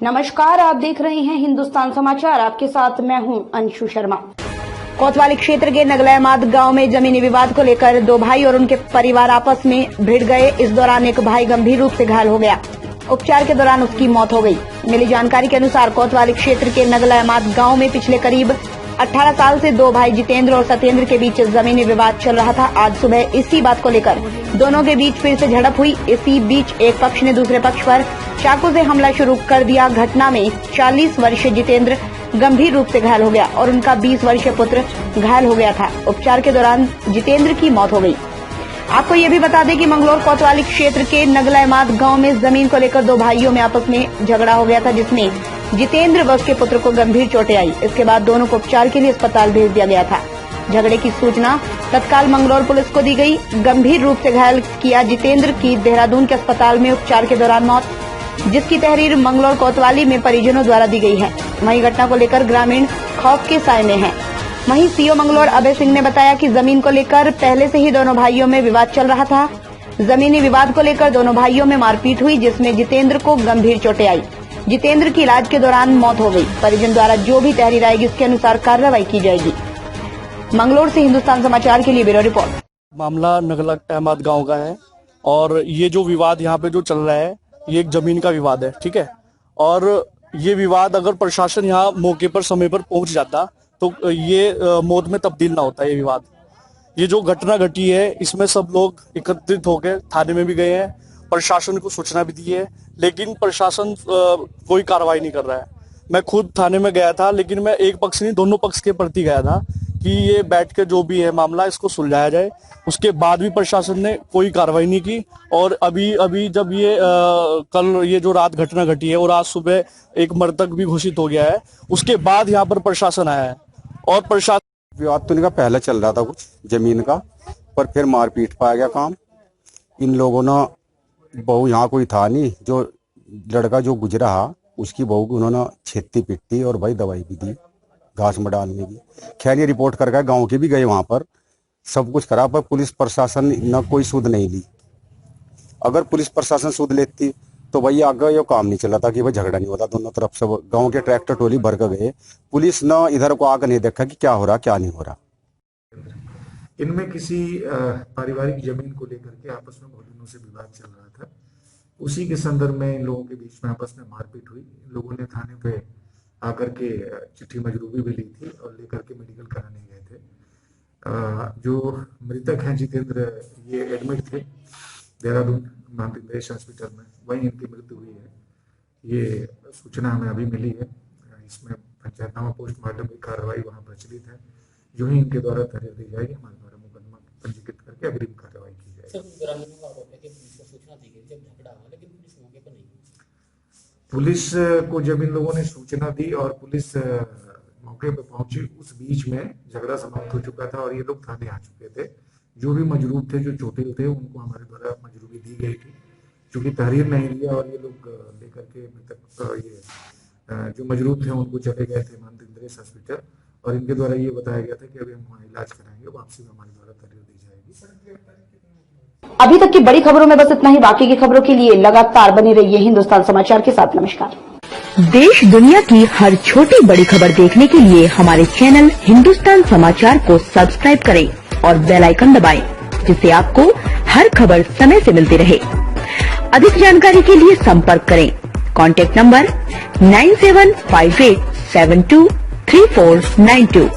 नमस्कार, आप देख रहे हैं हिंदुस्तान समाचार। आपके साथ मैं हूं अंशु शर्मा। कोतवाली क्षेत्र के नगलायमाद गांव में जमीनी विवाद को लेकर दो भाई और उनके परिवार आपस में भिड़ गए। इस दौरान एक भाई गंभीर रूप से घायल हो गया। उपचार के दौरान उसकी मौत हो गई। मिली जानकारी के अनुसार कोतवाली क्षेत्र के नगलायमाद गांव में पिछले करीब 18 साल से दो भाई जितेंद्र और सत्येंद्र के बीच जमीनी विवाद चल रहा था। आज सुबह इसी बात को लेकर दोनों के बीच फिर से झड़प हुई। इसी बीच एक पक्ष ने दूसरे पक्ष पर चाकू से हमला शुरू कर दिया। घटना में 40 वर्षीय जितेंद्र गंभीर रूप से घायल हो गया और उनका 20 वर्षीय पुत्र घायल हो गया था। उपचार के दौरान जितेंद्र की मौत हो गई। आपको ये भी बता दें कि मंगलौर कोतवाली क्षेत्र के नगलायमाद गांव में जमीन को लेकर दो भाइयों में आपस में झगड़ा हो गया था, जिसमें जितेंद्र व उसके पुत्र को गंभीर चोटें आई। इसके बाद दोनों को उपचार के लिए अस्पताल भेज दिया गया था। झगड़े की सूचना तत्काल मंगलौर पुलिस को दी गई। गंभीर रूप से घायल किया जितेंद्र की देहरादून के अस्पताल में उपचार के दौरान मौत, जिसकी तहरीर मंगलौर कोतवाली में परिजनों द्वारा दी गई है। वहीं घटना को लेकर ग्रामीण खौफ के साए में हैं। वहीं सीओ मंगलौर अभय सिंह ने बताया कि जमीन को लेकर पहले से ही दोनों भाइयों में विवाद चल रहा था। जमीनी विवाद को लेकर दोनों भाइयों में मारपीट हुई, जिसमें जितेंद्र को गंभीर चोटें आई। जितेंद्र की इलाज के दौरान मौत हो गई। परिजन द्वारा जो भी तहरीर आएगी उसके अनुसार कार्रवाई की जाएगी। मंगलौर से हिंदुस्तान समाचार के लिए ब्यूरो रिपोर्ट। मामला नगलायमाद गांव का है और ये जो विवाद यहाँ पे जो चल रहा है ये एक जमीन का विवाद है, ठीक है। और ये विवाद अगर प्रशासन यहाँ मौके पर समय पर पहुंच जाता तो ये मौत में तब्दील ना होता। ये विवाद, ये जो घटना घटी है इसमें सब लोग एकत्रित होकर थाने में भी गए हैं, प्रशासन को सूचना भी दी है, लेकिन प्रशासन कोई कार्रवाई नहीं कर रहा है। मैं खुद थाने में गया था, लेकिन मैं एक पक्ष नहीं दोनों पक्ष के प्रति गया था कि ये बैठ के जो भी है मामला इसको सुलझाया जाए। उसके बाद भी प्रशासन ने कोई कार्रवाई नहीं की। और अभी जब ये कल ये जो रात घटना घटी है और आज सुबह एक मृतक भी घोषित हो गया है, उसके बाद यहाँ पर प्रशासन आया है। और प्रशासन विवाद तो इनका पहले चल रहा था कुछ जमीन का, पर फिर मारपीट पाया गया काम। इन लोगों ने बहू यहाँ कोई था नहीं, जो लड़का जो गुजरा उसकी बहू को उन्होंने छेती पिट्टी और भाई दवाई भी दी घास में डालने की। खैर ये रिपोर्ट कर गए, गांव के भी गए, वहां पर सब कुछ करा, पर पुलिस प्रशासन ने कोई सुध नहीं ली। अगर पुलिस प्रशासन सुध लेती तो भाई आगे ये काम नहीं चला था कि भाई झगड़ा नहीं होता। दोनों तरफ से गांव के ट्रैक्टर टोली भर कर गए। पुलिस ने इधर को आकर नहीं देखा कि क्या हो रहा क्या नहीं हो रहा। इनमें किसी पारिवारिक जमीन को लेकर के आपस में बहुत दिनों से विवाद चल रहा था। उसी के संदर्भ में इन लोगों के बीच में आपस में मारपीट हुई। इन लोगों ने थाने पे आकर के चिट्ठी मजरूबी भी ली थी और लेकर के मेडिकल कराने गए थे। जो मृतक हैं जितेंद्र, ये एडमिट थे देहरादून महानगरेश हॉस्पिटल में, वहीं इनकी मृत्यु हुई है। ये सूचना हमें अभी मिली है। इसमें पंचायतनामा पोस्टमार्टम की कार्रवाई वहाँ प्रचलित है। जो ही इनके द्वारा तहरीर दी जाएगी, हमारे द्वारा मुकदमा पंजीकृत करके अग्रिम कार्रवाई की जाएगी। पुलिस को जब इन लोगों ने सूचना दी और पुलिस मौके पर पहुंची, उस बीच में झगड़ा समाप्त हो चुका था और ये लोग थाने आ चुके थे। जो भी मजरूब थे, जो चोटिल थे, उनको हमारे द्वारा मजरूबी दी गई थी। चूंकि तहरीर नहीं दिया और ये लोग लेकर के ये जो मजरूब थे उनको चले गए थे महानगरेश हॉस्पिटल, और इनके द्वारा ये बताया गया था कि अभी हम वहाँ इलाज कराएंगे, वापसी में हमारे द्वारा तहरीर दी जाएगी। अभी तक की बड़ी खबरों में बस इतना ही। बाकी की खबरों के लिए लगातार बने रहिए हिंदुस्तान समाचार के साथ। नमस्कार। देश दुनिया की हर छोटी बड़ी खबर देखने के लिए हमारे चैनल हिंदुस्तान समाचार को सब्सक्राइब करें और बेल आइकन दबाएं, जिससे आपको हर खबर समय से मिलती रहे। अधिक जानकारी के लिए संपर्क करें। Contact number 9758723492।